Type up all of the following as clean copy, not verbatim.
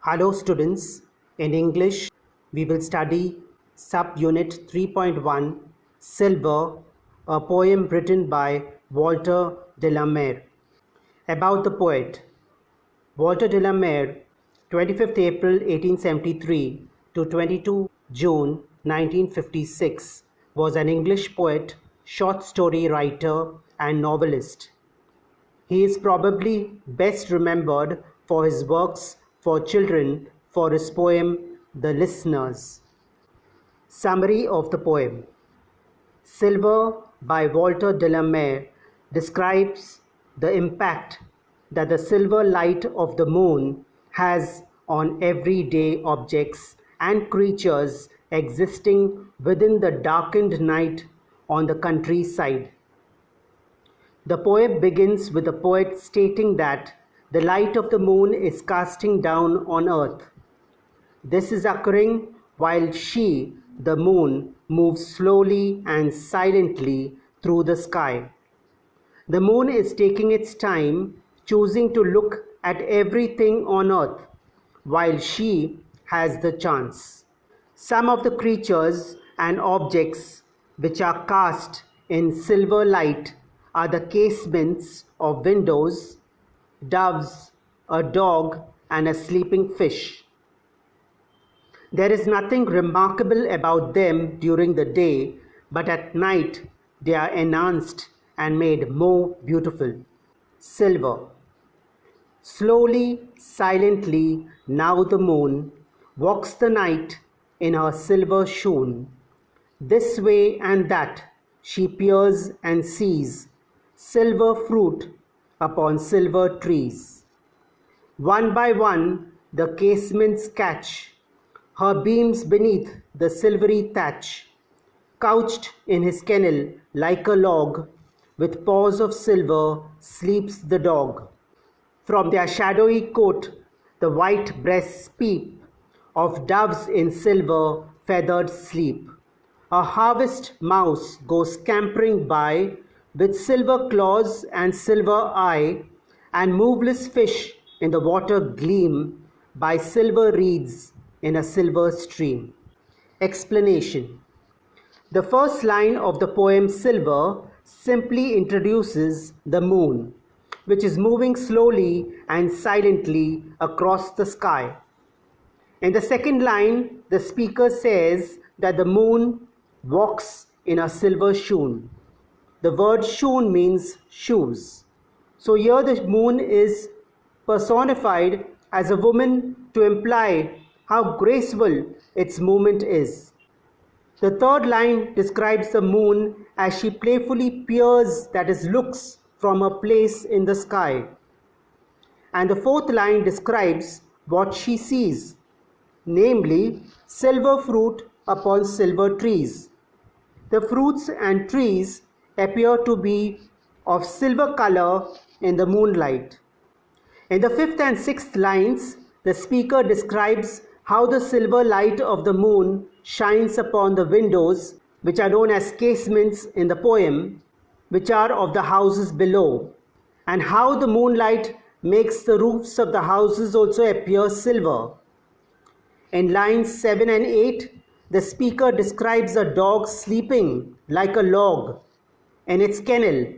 Hello students, in English we will study subunit 3.1 Silver, a poem written by Walter de la Mare. About the poet. Walter de la Mare, 25th April 1873 to 22 June 1956, was an English poet, short story writer and novelist. He is probably best remembered for his works for children for his poem The Listeners. Summary of the poem. Silver by Walter de la Mare describes the impact that the silver light of the moon has on everyday objects and creatures existing within the darkened night on the countryside. The poem begins with the poet stating that the light of the moon is casting down on earth. This is occurring while she, the moon, moves slowly and silently through the sky. The moon is taking its time, choosing to look at everything on earth, while she has the chance. Some of the creatures and objects which are cast in silver light are the casements of windows, doves, a dog, and a sleeping fish. There is nothing remarkable about them during the day, but at night they are enhanced and made more beautiful. Silver. Slowly, silently, now the moon walks the night in her silver shoon. This way and that she peers and sees silver fruit upon silver trees. One by one the casements catch her beams beneath the silvery thatch. Couched in his kennel like a log, with paws of silver sleeps the dog. From their shadowy coat the white breasts peep, of doves in silver feathered sleep. A harvest mouse goes scampering by, with silver claws and silver eye, and moveless fish in the water gleam by silver reeds in a silver stream. Explanation. The first line of the poem Silver simply introduces the moon, which is moving slowly and silently across the sky. In the second line, the speaker says that the moon walks in a silver shoon. The word shoon means shoes. So here the moon is personified as a woman to imply how graceful its movement is. The third line describes the moon as she playfully peers, that is, looks from a place in the sky. And the fourth line describes what she sees, namely silver fruit upon silver trees. The fruits and trees appear to be of silver color in the moonlight. In the fifth and sixth lines, the speaker describes how the silver light of the moon shines upon the windows, which are known as casements in the poem, which are of the houses below, and how the moonlight makes the roofs of the houses also appear silver. In lines 7 and 8, the speaker describes a dog sleeping like a log in its kennel.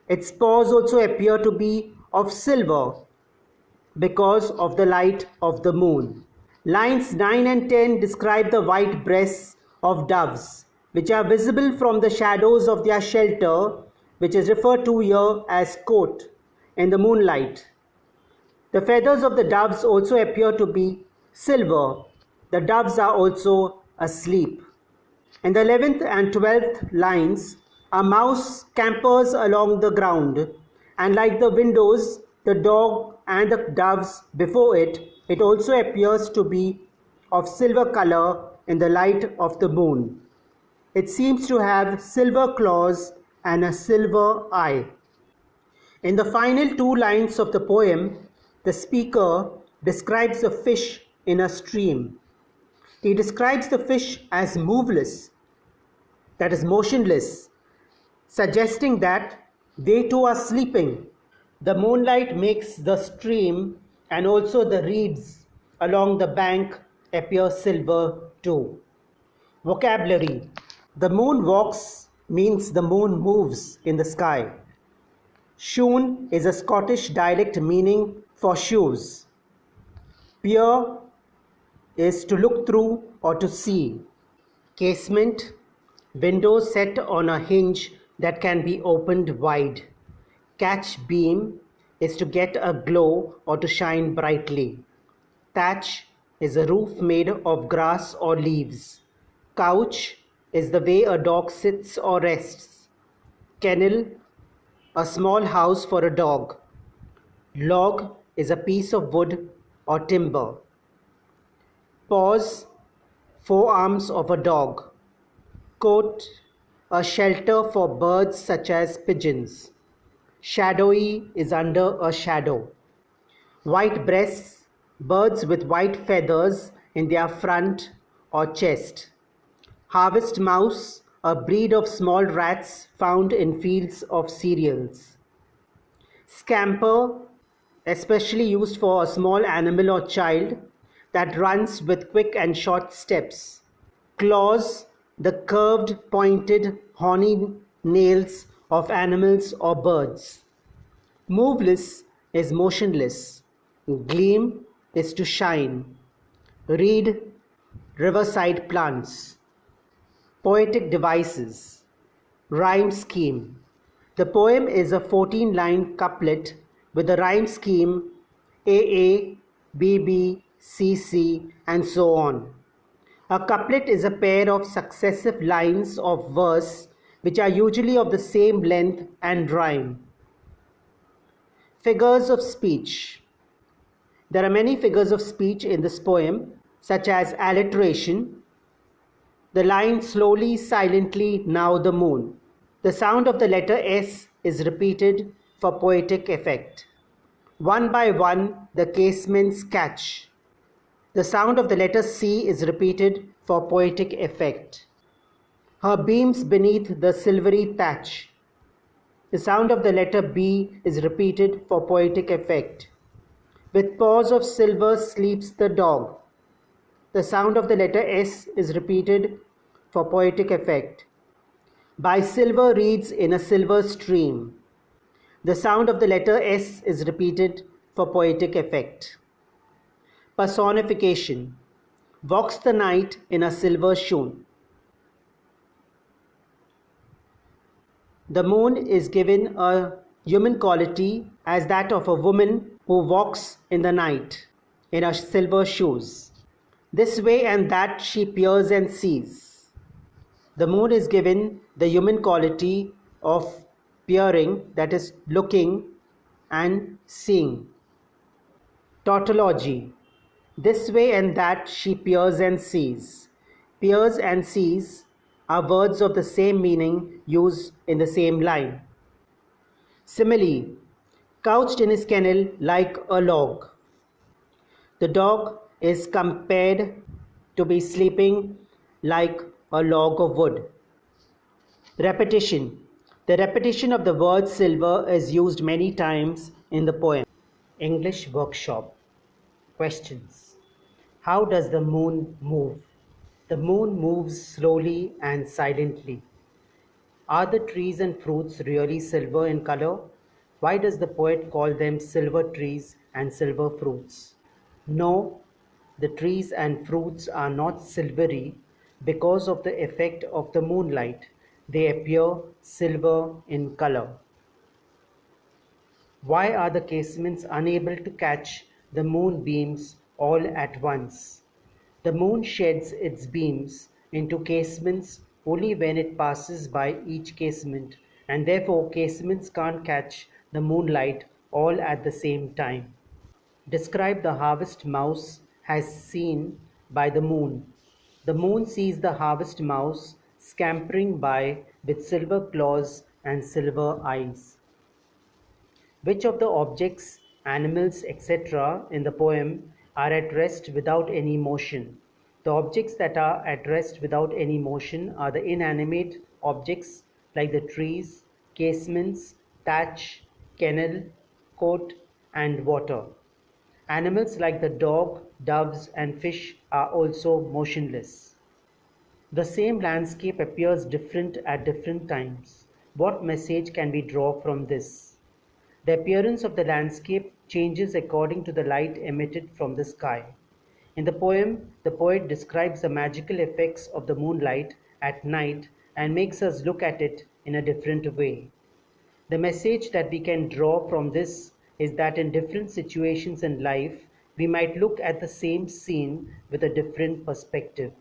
Its paws also appear to be of silver because of the light of the moon. Lines 9 and 10 describe the white breasts of doves, which are visible from the shadows of their shelter, which is referred to here as coat, in the moonlight. The feathers of the doves also appear to be silver. The doves are also asleep. In the 11th and 12th lines, a mouse scampers along the ground, and like the windows, the dog and the doves before it, it also appears to be of silver color in the light of the moon. It seems to have silver claws and a silver eye. In the final two lines of the poem, the speaker describes a fish in a stream. He describes the fish as moveless, that is motionless, suggesting that they too are sleeping. The moonlight makes the stream and also the reeds along the bank appear silver too. Vocabulary. The moon walks means the moon moves in the sky. Shoon is a Scottish dialect meaning for shoes. Peer is to look through or to see. Casement, window set on a hinge that can be opened wide. Catch beam is to get a glow or to shine brightly. Thatch is a roof made of grass or leaves. Couch is the way a dog sits or rests. Kennel, a small house for a dog. Log is a piece of wood or timber. Paws, forearms of a dog. Coat, a shelter for birds such as pigeons. Shadowy is under a shadow. White breasts, birds with white feathers in their front or chest. Harvest mouse, a breed of small rats found in fields of cereals. Scamper, especially used for a small animal or child that runs with quick and short steps. Claws, the curved, pointed, horny nails of animals or birds. Moveless is motionless. Gleam is to shine. Reed, riverside plants. Poetic devices. Rhyme scheme. The poem is a 14-line couplet with a rhyme scheme AA, BB, CC, and so on. A couplet is a pair of successive lines of verse which are usually of the same length and rhyme. Figures of speech. There are many figures of speech in this poem, such as alliteration, the line slowly, silently, now the moon. The sound of the letter S is repeated for poetic effect. One by one, the casements catch. The sound of the letter C is repeated for poetic effect. Her beams beneath the silvery thatch. The sound of the letter B is repeated for poetic effect. With paws of silver sleeps the dog. The sound of the letter S is repeated for poetic effect. By silver reeds in a silver stream. The sound of the letter S is repeated for poetic effect. Personification. Walks the night in a silver shoon. The moon is given a human quality as that of a woman who walks in the night in her silver shoes. This way and that she peers and sees. The moon is given the human quality of peering, that is looking and seeing. Tautology. This way and that she peers and sees. Peers and sees are words of the same meaning used in the same line. Simile. Couched in his kennel like a log. The dog is compared to be sleeping like a log of wood. Repetition. The repetition of the word silver is used many times in the poem. English workshop. Questions. How does the moon move? The moon moves slowly and silently. Are the trees and fruits really silver in color? Why does the poet call them silver trees and silver fruits? No, the trees and fruits are not silvery because of the effect of the moonlight. They appear silver in color. Why are the casements unable to catch the moonbeams all at once? The moon sheds its beams into casements only when it passes by each casement, and therefore casements can't catch the moonlight all at the same time. Describe the harvest mouse as seen by the moon. The moon sees the harvest mouse scampering by with silver claws and silver eyes. Which of the objects, animals, etc. in the poem are at rest without any motion? The objects that are at rest without any motion are the inanimate objects like the trees, casements, thatch, kennel, coat, and water. Animals like the dog, doves, and fish are also motionless. The same landscape appears different at different times. What message can we draw from this? The appearance of the landscape changes according to the light emitted from the sky. In the poem, the poet describes the magical effects of the moonlight at night and makes us look at it in a different way. The message that we can draw from this is that in different situations in life, we might look at the same scene with a different perspective.